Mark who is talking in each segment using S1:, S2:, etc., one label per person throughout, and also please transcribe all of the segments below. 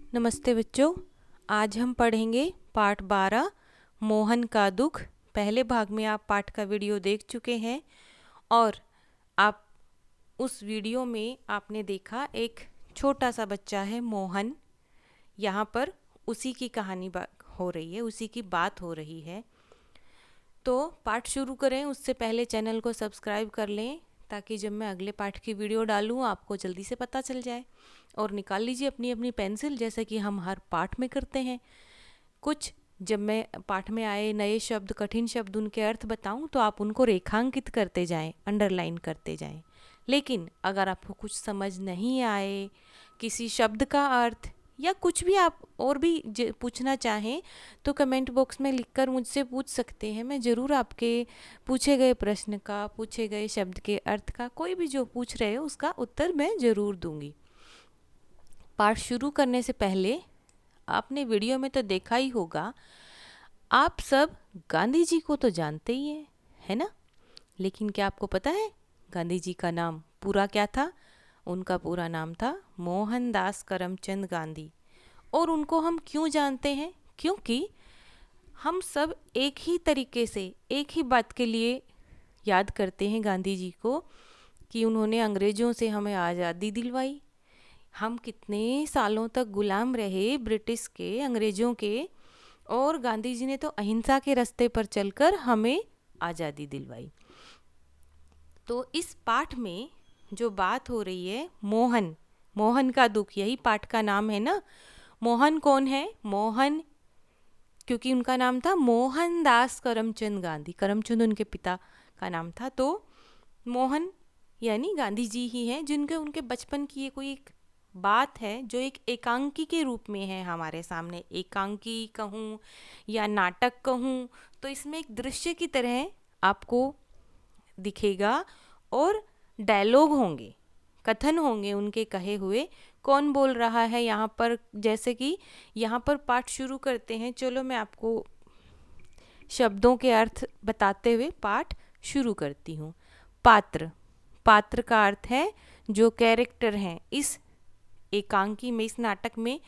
S1: नमस्ते बच्चों। आज हम पढ़ेंगे पाठ 12 मोहन का दुख। पहले भाग में आप पाठ का वीडियो देख चुके हैं और आप उस वीडियो में आपने देखा एक छोटा सा बच्चा है मोहन। यहाँ पर उसी की कहानी हो रही है, उसी की बात हो रही है। तो पाठ शुरू करें उससे पहले चैनल को सब्सक्राइब कर लें ताकि जब मैं अगले पाठ की वीडियो डालूँ आपको जल्दी से पता चल जाए। और निकाल लीजिए अपनी अपनी पेंसिल, जैसे कि हम हर पाठ में करते हैं। कुछ जब मैं पाठ में आए नए शब्द, कठिन शब्द, उनके अर्थ बताऊं तो आप उनको रेखांकित करते जाएं, अंडरलाइन करते जाएं। लेकिन अगर आपको कुछ समझ नहीं आए, किसी शब्द का अर्थ या कुछ भी आप और भी पूछना चाहें तो कमेंट बॉक्स में लिखकर मुझसे पूछ सकते हैं। मैं ज़रूर आपके पूछे गए प्रश्न का, पूछे गए शब्द के अर्थ का, कोई भी जो पूछ रहे हो उसका उत्तर मैं ज़रूर दूंगी। पाठ शुरू करने से पहले आपने वीडियो में तो देखा ही होगा, आप सब गांधी जी को तो जानते ही हैं, है ना? लेकिन क्या आपको पता है गांधी जी का नाम पूरा क्या था? उनका पूरा नाम था मोहनदास करमचंद गांधी। और उनको हम क्यों जानते हैं? क्योंकि हम सब एक ही तरीके से, एक ही बात के लिए याद करते हैं गांधी जी को कि उन्होंने अंग्रेज़ों से हमें आज़ादी दिलवाई। हम कितने सालों तक गुलाम रहे ब्रिटिश के, अंग्रेज़ों के, और गांधी जी ने तो अहिंसा के रास्ते पर चलकर हमें आज़ादी दिलवाई। तो इस पाठ में जो बात हो रही है मोहन, मोहन का दुख, यही पाठ का नाम है ना। मोहन कौन है? मोहन क्योंकि उनका नाम था मोहनदास करमचंद गांधी, करमचंद उनके पिता का नाम था। तो मोहन यानी गांधी जी ही हैं जिनके उनके बचपन की ये कोई एक बात है जो एक एकांकी के रूप में है हमारे सामने। एकांकी कहूँ या नाटक कहूँ तो इसमें एक दृश्य की तरह आपको दिखेगा और डायलॉग होंगे, कथन होंगे उनके कहे हुए। कौन बोल रहा है यहाँ पर? जैसे कि यहाँ पर पाठ शुरू करते हैं। चलो मैं आपको शब्दों के अर्थ बताते हुए पाठ शुरू करती हूँ। पात्र, पात्र का अर्थ है जो कैरेक्टर हैं इस एकांकी में, इस नाटक में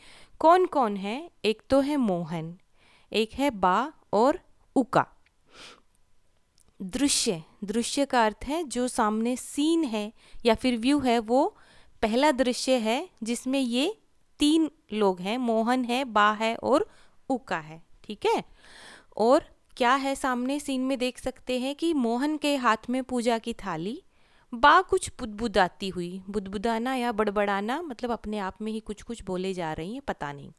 S1: कौन कौन है? एक तो है मोहन, एक है बा और उका। दृश्य, दृश्य का अर्थ है जो सामने सीन है या फिर व्यू है, वो पहला दृश्य है जिसमें ये तीन लोग हैं, मोहन है, बा है और उका है। ठीक है। और क्या है सामने सीन में? देख सकते हैं कि मोहन के हाथ में पूजा की थाली, बा कुछ बुदबुदाती हुई, बुदबुदाना या बड़बड़ाना मतलब अपने आप में ही कुछ कुछ बोले जा रही हैं, पता नहीं।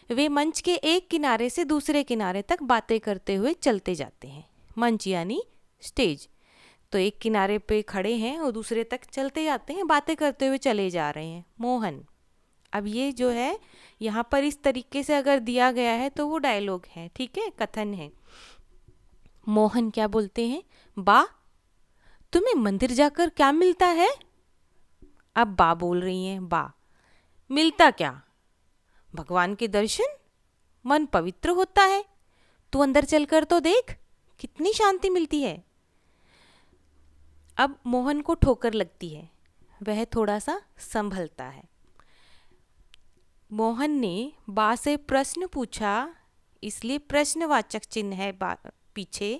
S1: वे मंच के एक किनारे से दूसरे किनारे तक बातें करते हुए चलते जाते हैं। मंच यानी स्टेज। तो एक किनारे पे खड़े हैं और दूसरे तक चलते जाते हैं, बातें करते हुए चले जा रहे हैं। मोहन, अब ये जो है यहाँ पर इस तरीके से अगर दिया गया है तो वो डायलॉग है, ठीक है, कथन है। मोहन क्या बोलते हैं? बा, तुम्हें मंदिर जाकर क्या मिलता है? अब बा बोल रही हैं, बा, मिलता क्या? भगवान के दर्शन, मन पवित्र होता है। तू अंदर चलकर तो देख, कितनी शांति मिलती है। अब मोहन को ठोकर लगती है, वह थोड़ा सा संभलता है। मोहन ने बा से प्रश्न पूछा, इसलिए प्रश्नवाचक चिन्ह है पीछे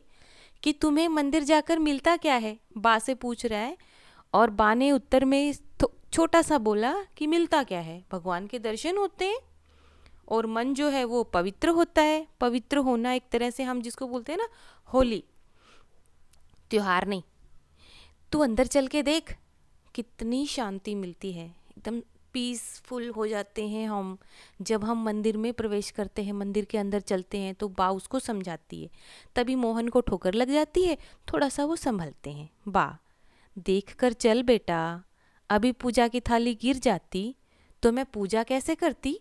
S1: कि तुम्हें मंदिर जाकर मिलता क्या है, बा से पूछ रहा है। और बा ने उत्तर में छोटा सा बोला कि मिलता क्या है, भगवान के दर्शन होते हैं और मन जो है वो पवित्र होता है। पवित्र होना एक तरह से हम जिसको बोलते हैं ना, होली, त्योहार नहीं। तू अंदर चल के देख, कितनी शांति मिलती है, एकदम पीसफुल हो जाते हैं हम जब हम मंदिर में प्रवेश करते हैं, मंदिर के अंदर चलते हैं। तो बा उसको समझाती है, तभी मोहन को ठोकर लग जाती है, थोड़ा सा वो संभलते हैं। बा, देख कर चल बेटा, अभी पूजा की थाली गिर जाती तो मैं पूजा कैसे करती?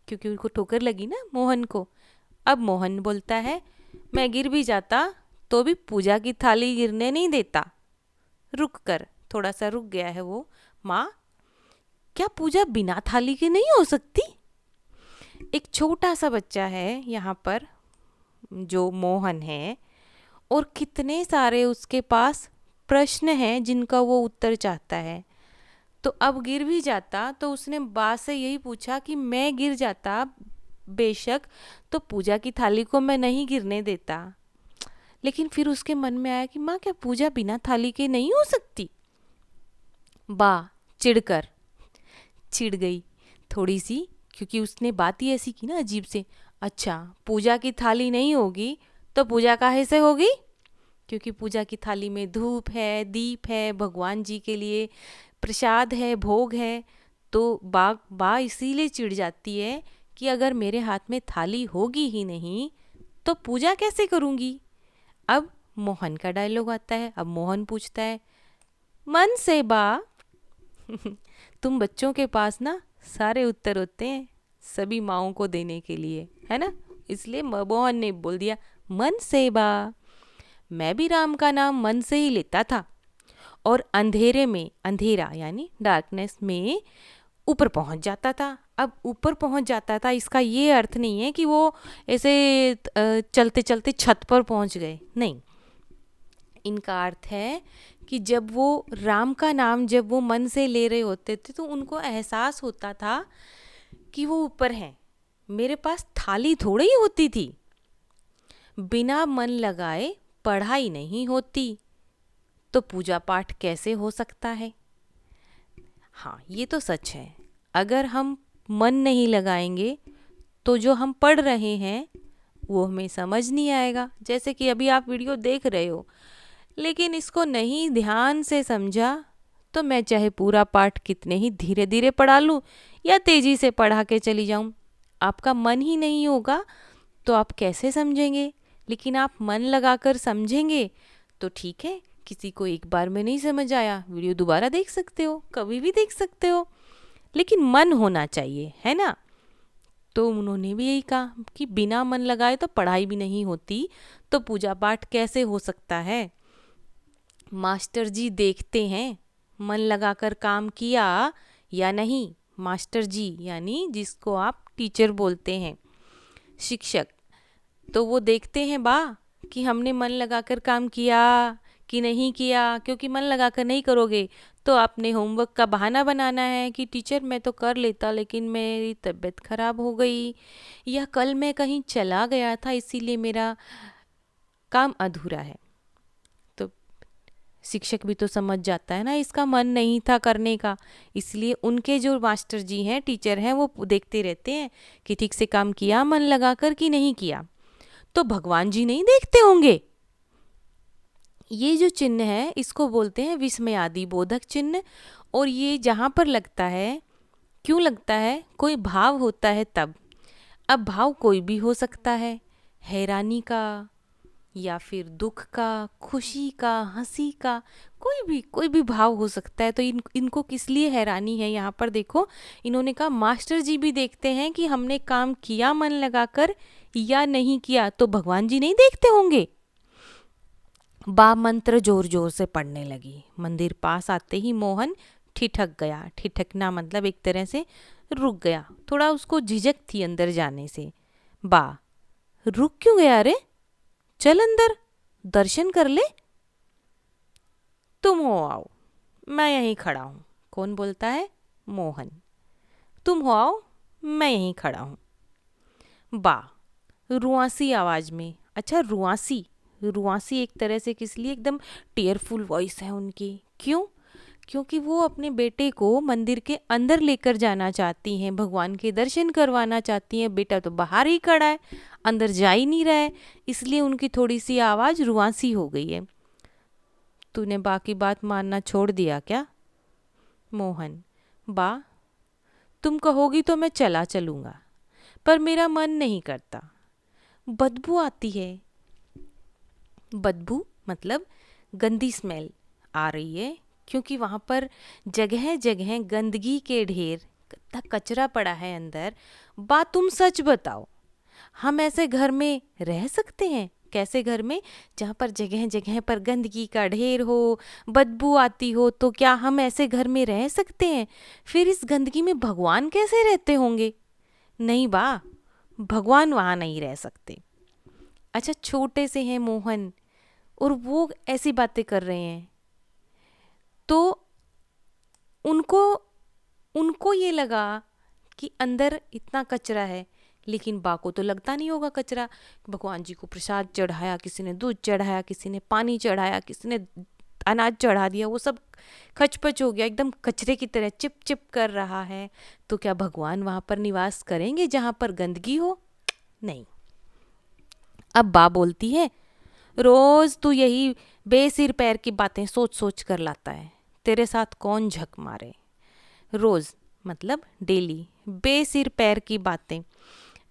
S1: क्योंकि उनको ठोकर लगी ना मोहन को। अब मोहन बोलता है, मैं गिर भी जाता तो भी पूजा की थाली गिरने नहीं देता। रुक कर, थोड़ा सा रुक गया है वो। माँ, क्या पूजा बिना थाली के नहीं हो सकती? एक छोटा सा बच्चा है यहाँ पर जो मोहन है, और कितने सारे उसके पास प्रश्न हैं जिनका वो उत्तर चाहता है। तो अब गिर भी जाता तो उसने बा से यही पूछा कि मैं गिर जाता बेशक, तो पूजा की थाली को मैं नहीं गिरने देता। लेकिन फिर उसके मन में आया कि माँ, क्या पूजा बिना थाली के नहीं हो सकती? बा चिढ़ गई थोड़ी सी, क्योंकि उसने बात ही ऐसी की ना अजीब से। अच्छा, पूजा की थाली नहीं होगी तो पूजा काहे से होगी? क्योंकि पूजा की थाली में धूप है, दीप है, भगवान जी के लिए प्रसाद है, भोग है। तो बा इसीलिए चिढ़ जाती है कि अगर मेरे हाथ में थाली होगी ही नहीं तो पूजा कैसे करूँगी। अब मोहन का डायलॉग आता है। अब मोहन पूछता है, मन से बा। तुम बच्चों के पास ना सारे उत्तर होते हैं सभी माओं को देने के लिए, है ना? इसलिए मोहन ने बोल दिया, मन से बा। मैं भी राम का नाम मन से ही लेता था और अंधेरे में, अंधेरा यानी डार्कनेस में, ऊपर पहुंच जाता था। अब ऊपर पहुंच जाता था इसका ये अर्थ नहीं है कि वो ऐसे चलते चलते छत पर पहुंच गए, नहीं। इनका अर्थ है कि जब वो राम का नाम जब वो मन से ले रहे होते थे तो उनको एहसास होता था कि वो ऊपर हैं। मेरे पास थाली थोड़ी ही होती थी, बिना मन लगाए पढ़ाई नहीं होती, तो पूजा पाठ कैसे हो सकता है? हाँ, ये तो सच है। अगर हम मन नहीं लगाएंगे तो जो हम पढ़ रहे हैं वो हमें समझ नहीं आएगा। जैसे कि अभी आप वीडियो देख रहे हो लेकिन इसको नहीं ध्यान से समझा तो मैं चाहे पूरा पाठ कितने ही धीरे धीरे पढ़ा लूँ या तेज़ी से पढ़ा के चली जाऊँ, आपका मन ही नहीं होगा तो आप कैसे समझेंगे? लेकिन आप मन लगाकर समझेंगे तो ठीक है, किसी को एक बार में नहीं समझ आया, वीडियो दोबारा देख सकते हो, कभी भी देख सकते हो, लेकिन मन होना चाहिए, है ना? तो उन्होंने भी यही कहा कि बिना मन लगाए तो पढ़ाई भी नहीं होती, तो पूजा पाठ कैसे हो सकता है? मास्टर जी देखते हैं मन लगाकर काम किया या नहीं। मास्टर जी यानी जिसको आप टीचर बोलते हैं, शिक्षक, तो वो देखते हैं बा कि हमने मन लगाकर काम किया कि नहीं किया। क्योंकि मन लगाकर नहीं करोगे तो आपने होमवर्क का बहाना बनाना है कि टीचर मैं तो कर लेता लेकिन मेरी तबीयत खराब हो गई, या कल मैं कहीं चला गया था इसीलिए मेरा काम अधूरा है। तो शिक्षक भी तो समझ जाता है ना इसका मन नहीं था करने का, इसलिए उनके जो मास्टर जी हैं, टीचर हैं, वो देखते रहते हैं कि ठीक से काम किया मन लगाकर कि नहीं किया। तो भगवान जी नहीं देखते होंगे? ये जो चिन्ह है इसको बोलते हैं विस्मयादि बोधक चिन्ह। और ये जहाँ पर लगता है, क्यों लगता है? कोई भाव होता है तब। अब भाव कोई भी हो सकता है, हैरानी का या फिर दुख का, खुशी का, हंसी का, कोई भी भाव हो सकता है। तो इनको किस लिए हैरानी है? यहाँ पर देखो, इन्होंने कहा मास्टर जी भी देखते हैं कि हमने काम किया मन लगाकर या नहीं किया, तो भगवान जी नहीं देखते होंगे। बा मंत्र जोर जोर से पढ़ने लगी। मंदिर पास आते ही मोहन ठिठक गया। ठिठकना मतलब एक तरह से रुक गया, थोड़ा उसको झिझक थी अंदर जाने से। बा, रुक क्यों गया रे? चल अंदर दर्शन कर ले। तुम हो आओ, मैं यहीं खड़ा हूँ। कौन बोलता है? मोहन। तुम हो आओ, मैं यहीं खड़ा हूँ। बा रुआसी आवाज में। अच्छा, रुआसी, रुआसी एक तरह से किस लिए? एकदम टीयरफुल वॉइस है उनकी। क्यों? क्योंकि वो अपने बेटे को मंदिर के अंदर लेकर जाना चाहती हैं, भगवान के दर्शन करवाना चाहती हैं। बेटा तो बाहर ही खड़ा है, अंदर जा ही नहीं रहा है, इसलिए उनकी थोड़ी सी आवाज़ रुआसी हो गई है। तूने बाकी बात मानना छोड़ दिया क्या? मोहन। बा, तुम कहोगी तो मैं चला चलूँगा, पर मेरा मन नहीं करता, बदबू आती है। बदबू मतलब गंदी स्मेल आ रही है, क्योंकि वहाँ पर जगह जगह गंदगी के ढेर, कचरा पड़ा है अंदर। बात तुम सच बताओ, हम ऐसे घर में रह सकते हैं? कैसे घर में? जहाँ पर जगह जगह पर गंदगी का ढेर हो, बदबू आती हो, तो क्या हम ऐसे घर में रह सकते हैं? फिर इस गंदगी में भगवान कैसे रहते होंगे? नहीं बा, भगवान वहाँ नहीं रह सकते। अच्छा, छोटे से हैं मोहन और वो ऐसी बातें कर रहे हैं, तो उनको उनको ये लगा कि अंदर इतना कचरा है, लेकिन बा को तो लगता नहीं होगा कचरा। भगवान जी को प्रसाद चढ़ाया, किसी ने दूध चढ़ाया, किसी ने पानी चढ़ाया, किसी ने अनाज चढ़ा दिया, वो सब खचपच हो गया, एकदम कचरे की तरह चिप चिप कर रहा है। तो क्या भगवान वहाँ पर निवास करेंगे जहाँ पर गंदगी हो? नहीं। अब बा बोलती है, रोज तू यही बेसिर पैर की बातें सोच सोच कर लाता है, तेरे साथ कौन झक मारे। रोज मतलब डेली, बेसिर पैर की बातें।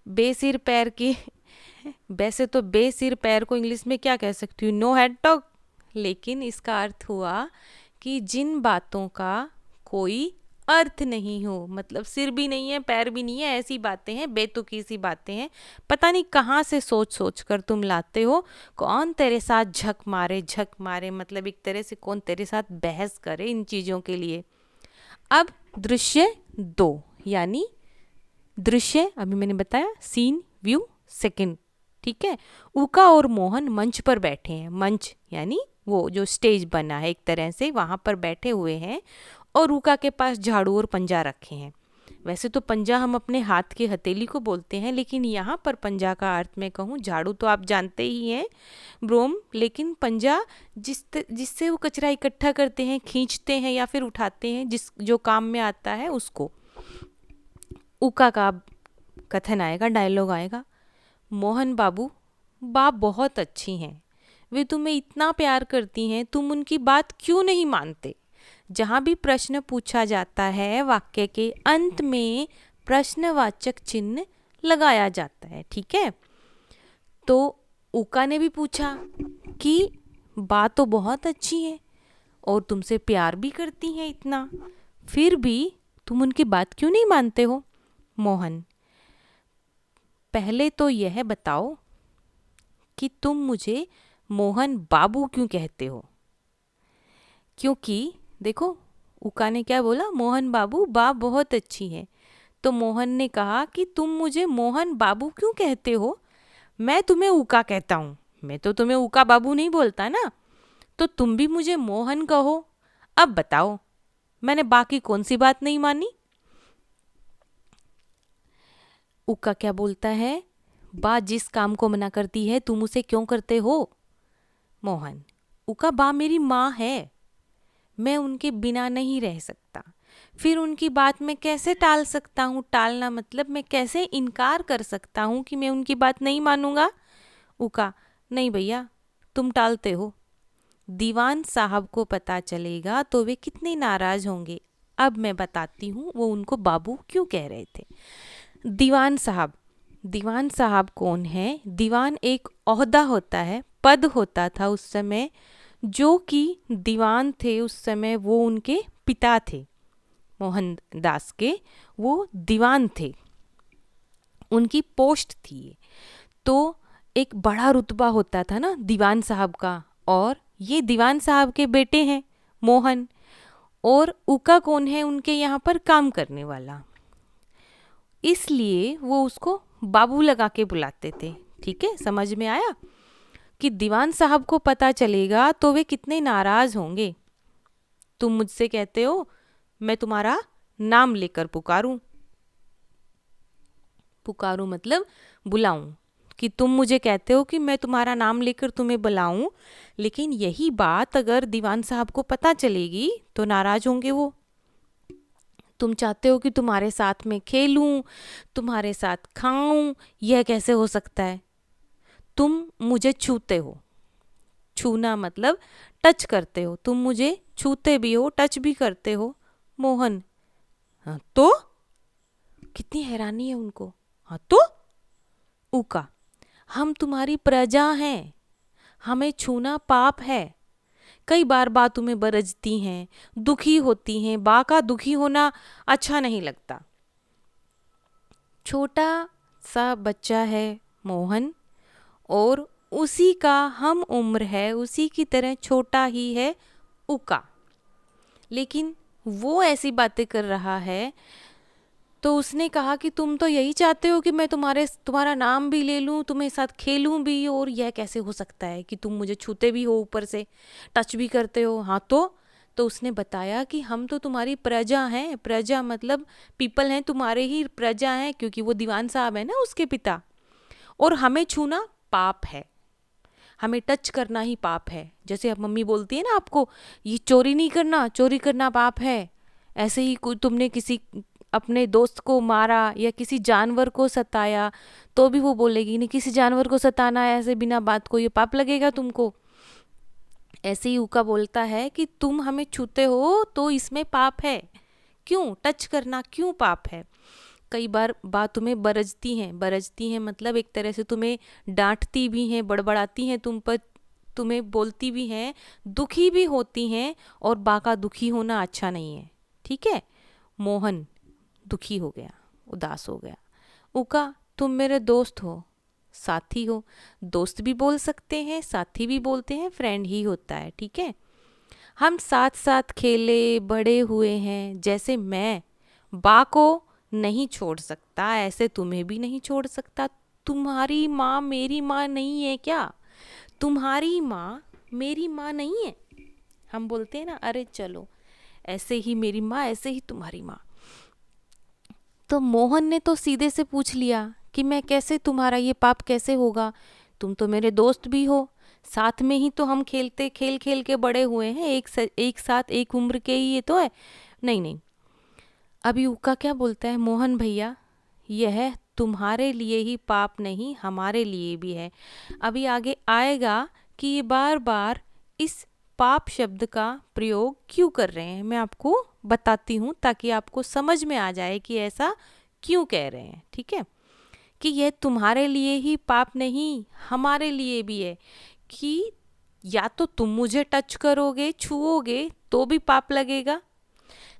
S1: बेसिर पैर की वैसे तो बेसिर पैर को इंग्लिश में क्या कह सकती हूँ? No head talk. लेकिन इसका अर्थ हुआ कि जिन बातों का कोई अर्थ नहीं हो, मतलब सिर भी नहीं है, पैर भी नहीं है, ऐसी बातें हैं, बेतुकी सी बातें हैं, पता नहीं कहाँ से सोच सोच कर तुम लाते हो। कौन तेरे साथ झक मारे, झक मारे मतलब एक तरह से कौन तेरे साथ बहस करे इन चीज़ों के लिए। अब दृश्य 2 यानी दृश्य, अभी मैंने बताया सीन व्यू सेकंड, ठीक है। उका और मोहन मंच पर बैठे हैं। मंच यानी वो जो स्टेज बना है एक तरह से, वहाँ पर बैठे हुए हैं और उका के पास झाड़ू और पंजा रखे हैं। वैसे तो पंजा हम अपने हाथ की हथेली को बोलते हैं, लेकिन यहाँ पर पंजा का अर्थ मैं कहूँ, झाड़ू तो आप जानते ही हैं, ब्रोम, लेकिन पंजा जिससे वो कचरा इकट्ठा करते हैं, खींचते हैं या फिर उठाते हैं, जो काम में आता है उसको। उका का कथन आएगा, डायलॉग आएगा, मोहन बाबू, बा बहुत अच्छी हैं, वे तुम्हें इतना प्यार करती हैं, तुम उनकी बात क्यों नहीं मानते। जहाँ भी प्रश्न पूछा जाता है, वाक्य के अंत में प्रश्नवाचक चिन्ह लगाया जाता है, ठीक है। तो उका ने भी पूछा कि बात तो बहुत अच्छी है और तुमसे प्यार भी करती हैं इतना, फिर भी तुम उनकी बात क्यों नहीं मानते हो। मोहन, पहले तो यह बताओ कि तुम मुझे मोहन बाबू क्यों कहते हो। क्योंकि देखो, उका ने क्या बोला, मोहन बाबू, बा बहुत अच्छी है। तो मोहन ने कहा कि तुम मुझे मोहन बाबू क्यों कहते हो, मैं तुम्हें उका कहता हूँ, मैं तो तुम्हें उका बाबू नहीं बोलता ना, तो तुम भी मुझे मोहन कहो। अब बताओ, मैंने बाकी कौन सी बात नहीं मानी। उका क्या बोलता है, बा जिस काम को मना करती है तुम उसे क्यों करते हो। मोहन, उका, बा मेरी माँ है, मैं उनके बिना नहीं रह सकता, फिर उनकी बात मैं कैसे टाल सकता हूँ। टालना मतलब मैं कैसे इनकार कर सकता हूँ कि मैं उनकी बात नहीं मानूंगा। उका, नहीं भैया, तुम टालते हो, दीवान साहब को पता चलेगा तो वे कितने नाराज होंगे। अब मैं बताती हूँ वो उनको बाबू क्यों कह रहे थे। दीवान साहब, दीवान साहब कौन है? दीवान एक ओहदा होता है, पद होता था उस समय, जो कि दीवान थे उस समय, वो उनके पिता थे मोहनदास के, वो दीवान थे, उनकी पोस्ट थी। तो एक बड़ा रुतबा होता था ना दीवान साहब का, और ये दीवान साहब के बेटे हैं मोहन, और उका कौन है? उनके यहाँ पर काम करने वाला, इसलिए वो उसको बाबू लगा के बुलाते थे। ठीक है, समझ में आया कि दीवान साहब को पता चलेगा तो वे कितने नाराज होंगे। तुम मुझसे कहते हो मैं तुम्हारा नाम लेकर पुकारूं, पुकारूं मतलब बुलाऊं, कि तुम मुझे कहते हो कि मैं तुम्हारा नाम लेकर तुम्हें बुलाऊं, लेकिन यही बात अगर दीवान साहब को पता चलेगी तो नाराज होंगे वो। तुम चाहते हो कि तुम्हारे साथ में खेलूं, तुम्हारे साथ खाऊं, यह कैसे हो सकता है। तुम मुझे छूते हो, छूना मतलब टच करते हो, तुम मुझे छूते भी हो, टच भी करते हो। मोहन, हाँ तो, कितनी हैरानी है उनको। हाँ तो, उका, हम तुम्हारी प्रजा हैं, हमें छूना पाप है। कई बार बा तुम्हें बरजती हैं, दुखी होती हैं, बा का दुखी होना अच्छा नहीं लगता। छोटा सा बच्चा है मोहन, और उसी का हम उम्र है, उसी की तरह छोटा ही है उका, लेकिन वो ऐसी बातें कर रहा है। तो उसने कहा कि तुम तो यही चाहते हो कि मैं तुम्हारा नाम भी ले लूँ, तुम्हें साथ खेलूँ भी, और यह कैसे हो सकता है कि तुम मुझे छूते भी हो, ऊपर से टच भी करते हो। हाँ तो, तो उसने बताया कि हम तो तुम्हारी प्रजा हैं, प्रजा मतलब पीपल हैं, तुम्हारे ही प्रजा हैं, क्योंकि वो दीवान साहब है ना उसके पिता, और हमें छूना पाप है, हमें टच करना ही पाप है। जैसे अब मम्मी बोलती है ना आपको, ये चोरी नहीं करना, चोरी करना पाप है, ऐसे ही कोई तुमने किसी अपने दोस्त को मारा या किसी जानवर को सताया तो भी वो बोलेगी नहीं, किसी जानवर को सताना है ऐसे बिना बात को, ये पाप लगेगा तुमको। ऐसे ही ऊका बोलता है कि तुम हमें छूते हो तो इसमें पाप है, क्यों टच करना क्यों पाप है। कई बार बात तुम्हें बरजती हैं मतलब एक तरह से तुम्हें डांटती भी हैं, बड़बड़ाती हैं तुम पर, तुम्हें बोलती भी हैं, दुखी भी होती हैं, और बाका दुखी होना अच्छा नहीं है, ठीक है। मोहन दुखी हो गया, उदास हो गया। उका, तुम मेरे दोस्त हो, साथी हो, दोस्त भी बोल सकते हैं, साथी भी बोलते हैं, फ्रेंड ही होता है, ठीक है। हम साथ साथ खेले बड़े हुए हैं, जैसे मैं बा को नहीं छोड़ सकता ऐसे तुम्हें भी नहीं छोड़ सकता। तुम्हारी माँ मेरी माँ नहीं है क्या? तुम्हारी माँ मेरी माँ नहीं है। हम बोलते हैं ना, अरे चलो ऐसे ही मेरी माँ ऐसे ही तुम्हारी माँ। तो मोहन ने तो सीधे से पूछ लिया कि मैं कैसे, तुम्हारा ये पाप कैसे होगा, तुम तो मेरे दोस्त भी हो, साथ में ही तो हम खेलते खेल खेल के बड़े हुए हैं, एक साथ एक उम्र के ही ये तो है। नहीं नहीं, अभी उका क्या बोलता है, मोहन भैया यह तुम्हारे लिए ही पाप नहीं हमारे लिए भी है। अभी आगे आएगा कि ये बार बार इस पाप शब्द का प्रयोग क्यों कर रहे हैं, मैं आपको बताती हूँ ताकि आपको समझ में आ जाए कि ऐसा क्यों कह रहे हैं, ठीक है। कि यह तुम्हारे लिए ही पाप नहीं हमारे लिए भी है, कि या तो तुम मुझे टच करोगे छुओगे तो भी पाप लगेगा,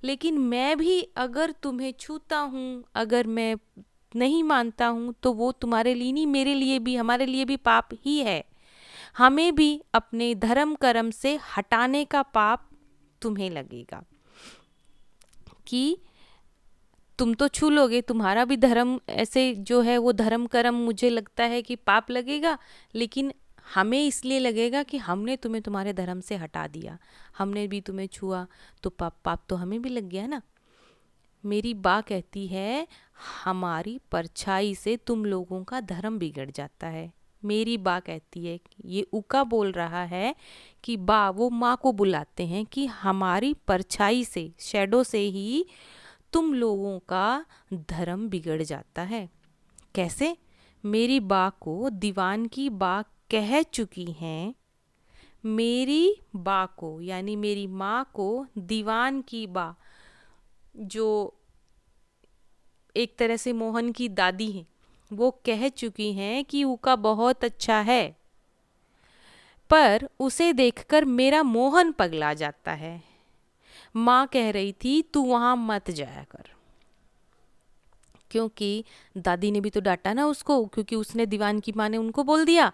S1: लेकिन मैं भी अगर तुम्हें छूता हूँ, अगर मैं नहीं मानता हूँ तो वो तुम्हारे लिए नहीं, मेरे लिए भी, हमारे लिए भी पाप ही है। हमें भी अपने धर्म कर्म से हटाने का पाप तुम्हें लगेगा, कि तुम तो छू लोगे, तुम्हारा भी धर्म ऐसे जो है वो धर्म कर्म मुझे लगता है कि पाप लगेगा, लेकिन हमें इसलिए लगेगा कि हमने तुम्हें तुम्हारे धर्म से हटा दिया, हमने भी तुम्हें छुआ तो पाप तो हमें भी लग गया ना। मेरी बा कहती है हमारी परछाई से तुम लोगों का धर्म बिगड़ जाता है। मेरी बा कहती है, ये उका बोल रहा है कि बा, वो माँ को बुलाते हैं, कि हमारी परछाई से, शैडो से ही तुम लोगों का धर्म बिगड़ जाता है। कैसे? मेरी बा को दीवान की बा कह चुकी हैं, मेरी बा को यानी मेरी माँ को दीवान की बा, जो एक तरह से मोहन की दादी हैं, वो कह चुकी हैं कि उका बहुत अच्छा है, पर उसे देखकर मेरा मोहन पगला जाता है। माँ कह रही थी तू वहाँ मत जाया कर, क्योंकि दादी ने भी तो डांटा ना उसको, क्योंकि उसने दीवान की माँ ने उनको बोल दिया,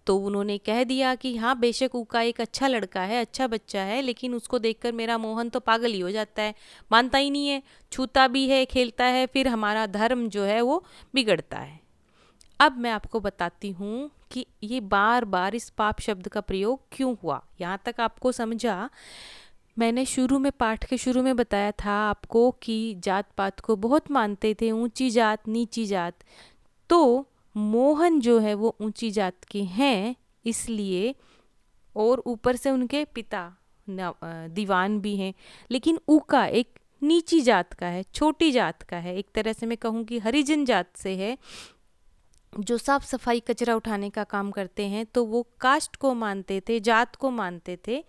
S1: तो उन्होंने कह दिया कि हाँ बेशक उका एक अच्छा लड़का है, अच्छा बच्चा है, लेकिन उसको देखकर मेरा मोहन तो पागल ही हो जाता है, मानता ही नहीं है, छूता भी है, खेलता है, फिर हमारा धर्म जो है वो बिगड़ता है। अब मैं आपको बताती हूँ कि ये बार बार इस पाप शब्द का प्रयोग क्यों हुआ। यहाँ तक आपको समझा। मैंने शुरू में, पाठ के शुरू में बताया था आपको कि जात पात को बहुत मानते थे, ऊंची जात नीची जात। तो मोहन जो है वो ऊंची जात के हैं इसलिए, और ऊपर से उनके पिता दीवान भी हैं, लेकिन उका एक नीची जात का है, छोटी जात का है, एक तरह से मैं कहूँ कि हरिजन जात से है, जो साफ सफाई कचरा उठाने का काम करते हैं, तो वो कास्ट को मानते थे, जात को मानते थे।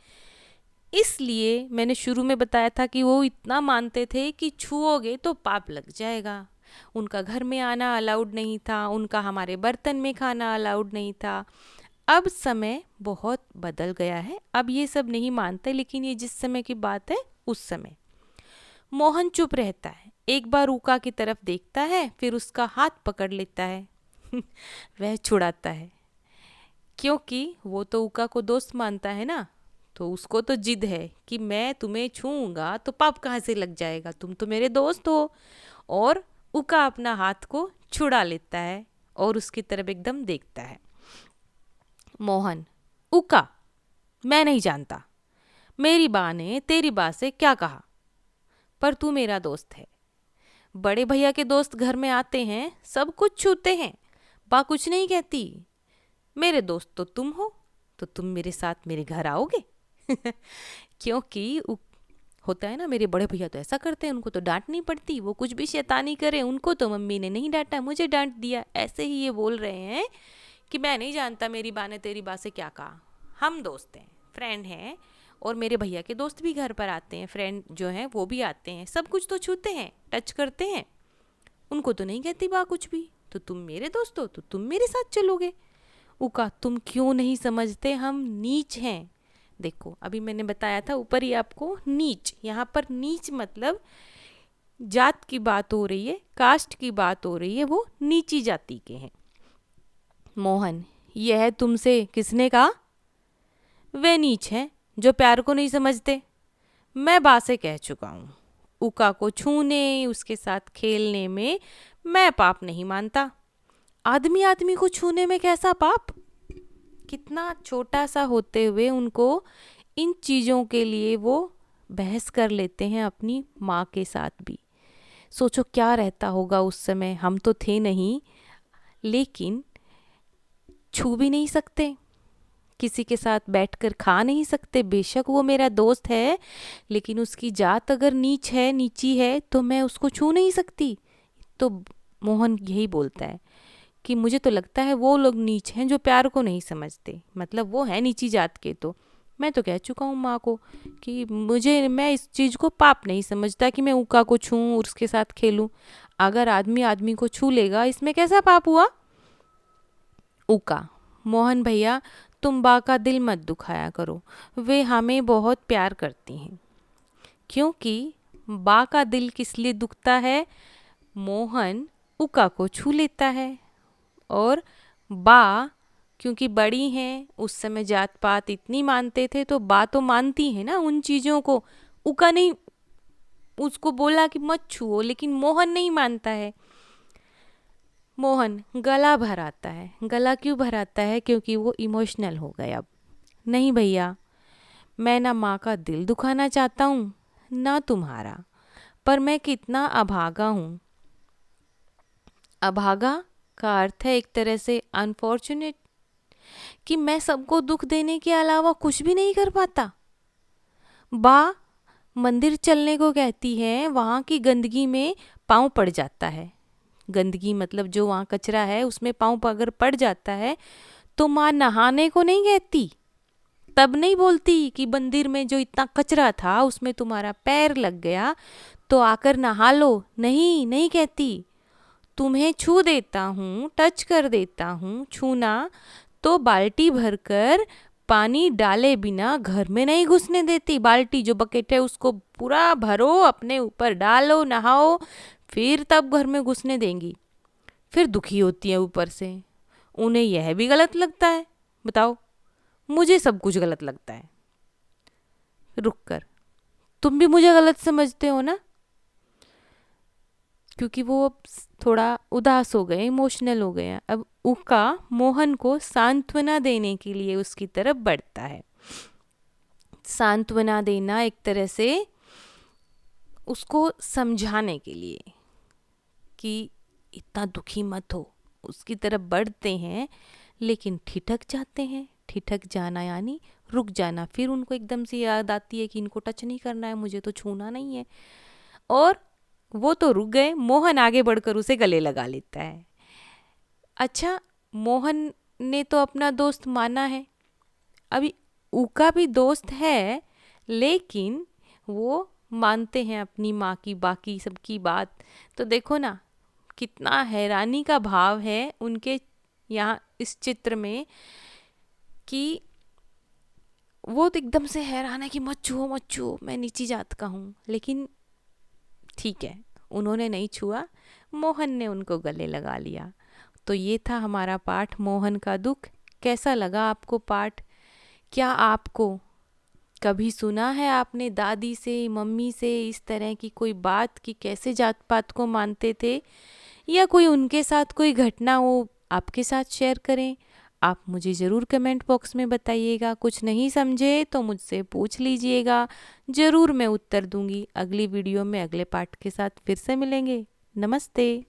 S1: इसलिए मैंने शुरू में बताया था कि वो इतना मानते थे कि छुओगे तो पाप लग जाएगा। उनका घर में आना अलाउड नहीं था, उनका हमारे बर्तन में खाना अलाउड नहीं था। अब समय बहुत बदल गया है, अब ये सब नहीं मानते, लेकिन ये जिस समय की बात है उस समय। मोहन चुप रहता है, एक बार उका की तरफ देखता है, फिर उसका हाथ पकड़ लेता है वह छुड़ाता है, क्योंकि वो तो उका को दोस्त मानता है ना, तो उसको तो जिद है कि मैं तुम्हें छूऊंगा तो पाप कहाँ से लग जाएगा, तुम तो मेरे दोस्त हो। और उका अपना हाथ को छुड़ा लेता है और उसकी तरफ एकदम देखता है। मोहन, उका, मैं नहीं जानता, मेरी बा ने तेरी बा से क्या कहा, पर तू मेरा दोस्त है। बड़े भैया के दोस्त घर में आते हैं, सब कुछ छूते हैं, बा कुछ नहीं कहती। मेरे दोस्त तो तुम हो, तो तुम मेरे साथ मेरे घर आओगे? क्योंकि होता है ना, मेरे बड़े भैया तो ऐसा करते हैं, उनको तो डांट नहीं पड़ती, वो कुछ भी शैतानी करे, उनको तो मम्मी ने नहीं डांटा, मुझे डांट दिया। ऐसे ही ये बोल रहे हैं कि मैं नहीं जानता मेरी बा ने तेरी बा से क्या कहा, हम दोस्त हैं, फ्रेंड हैं, और मेरे भैया के दोस्त भी घर पर आते हैं, फ्रेंड जो हैं वो भी आते हैं, सब कुछ तो छूते हैं, टच करते हैं, उनको तो नहीं कहती बा कुछ भी, तो तुम मेरे दोस्त हो तो तुम मेरे साथ चलोगे। उका, तुम क्यों नहीं समझते, हम नीच हैं। देखो अभी मैंने बताया था ऊपर ही आपको, नीच, यहाँ पर नीच मतलब जात की बात हो रही है, कास्ट की बात हो रही है, वो नीची जाति के हैं। मोहन, यह तुमसे किसने कहा? वे नीच हैं जो प्यार को नहीं समझते। मैं बा से कह चुका हूँ, उका को छूने, उसके साथ खेलने में मैं पाप नहीं मानता। आदमी आदमी को छूने में कैसा पाप? कितना छोटा सा होते हुए उनको इन चीज़ों के लिए वो बहस कर लेते हैं अपनी माँ के साथ भी। सोचो क्या रहता होगा उस समय, हम तो थे नहीं, लेकिन छू भी नहीं सकते, किसी के साथ बैठकर खा नहीं सकते। बेशक वो मेरा दोस्त है, लेकिन उसकी जात अगर नीच है, नीची है, तो मैं उसको छू नहीं सकती। तो मोहन यही बोलता है कि मुझे तो लगता है वो लोग नीच हैं जो प्यार को नहीं समझते, मतलब वो है नीची जात के। तो मैं तो कह चुका हूँ माँ को कि मैं इस चीज़ को पाप नहीं समझता कि मैं उका को छूँ और उसके साथ खेलूँ। अगर आदमी आदमी को छू लेगा, इसमें कैसा पाप हुआ? उका, मोहन भैया तुम बा का दिल मत दुखाया करो, वे हमें बहुत प्यार करती हैं। क्योंकि बा का दिल किस लिए दुखता है? मोहन उका को छू लेता है, और बा क्योंकि बड़ी हैं, उस समय जात पात इतनी मानते थे, तो बा तो मानती है ना उन चीज़ों को। उका नहीं, उसको बोला कि मत छुओ, लेकिन मोहन नहीं मानता है। मोहन गला भराता है। गला क्यों भराता है? क्योंकि वो इमोशनल हो गया। अब नहीं भैया, मैं ना माँ का दिल दुखाना चाहता हूँ ना तुम्हारा, पर मैं कितना अभागा हूँ। अभागा का अर्थ है एक तरह से अनफॉर्चुनेट, कि मैं सबको दुख देने के अलावा कुछ भी नहीं कर पाता। बा मंदिर चलने को कहती है, वहाँ की गंदगी में पाँव पड़ जाता है। गंदगी मतलब जो वहाँ कचरा है उसमें पाँव अगर पड़ जाता है, तो माँ नहाने को नहीं कहती, तब नहीं बोलती कि मंदिर में जो इतना कचरा था उसमें तुम्हारा पैर लग गया तो आकर नहा लो, नहीं, नहीं कहती। तुम्हें छू देता हूँ, टच कर देता हूँ, छूना तो बाल्टी भरकर पानी डाले बिना घर में नहीं घुसने देती। बाल्टी जो बकेट है उसको पूरा भरो, अपने ऊपर डालो, नहाओ, फिर तब घर में घुसने देंगी। फिर दुखी होती है ऊपर से, उन्हें यह भी गलत लगता है। बताओ, मुझे सब कुछ गलत लगता है। रुक कर, तुम भी मुझे गलत समझते हो ना? क्योंकि वो अब थोड़ा उदास हो गए, इमोशनल हो गए। अब उका मोहन को सांत्वना देने के लिए उसकी तरफ बढ़ता है। सांत्वना देना एक तरह से उसको समझाने के लिए कि इतना दुखी मत हो, उसकी तरफ बढ़ते हैं, लेकिन ठिठक जाते हैं। ठिठक जाना यानी रुक जाना। फिर उनको एकदम से याद आती है कि इनको टच नहीं करना है, मुझे तो छूना नहीं है, और वो तो रुक गए। मोहन आगे बढ़कर उसे गले लगा लेता है। अच्छा, मोहन ने तो अपना दोस्त माना है, अभी उका भी दोस्त है, लेकिन वो मानते हैं अपनी माँ की, बाकी सबकी बात। तो देखो ना, कितना हैरानी का भाव है उनके यहाँ इस चित्र में, कि वो तो एकदम से हैरान है कि मत छुओ मत छुओ, मैं नीची जात का हूँ। लेकिन ठीक है, उन्होंने नहीं छुआ, मोहन ने उनको गले लगा लिया। तो ये था हमारा पाठ मोहन का दुख। कैसा लगा आपको पाठ? क्या आपको कभी सुना है आपने दादी से, मम्मी से इस तरह की कोई बात कि कैसे जात पात को मानते थे, या कोई उनके साथ कोई घटना हो आपके साथ शेयर करें। आप मुझे ज़रूर कमेंट बॉक्स में बताइएगा। कुछ नहीं समझे तो मुझसे पूछ लीजिएगा, ज़रूर मैं उत्तर दूंगी। अगली वीडियो में अगले पार्ट के साथ फिर से मिलेंगे। नमस्ते।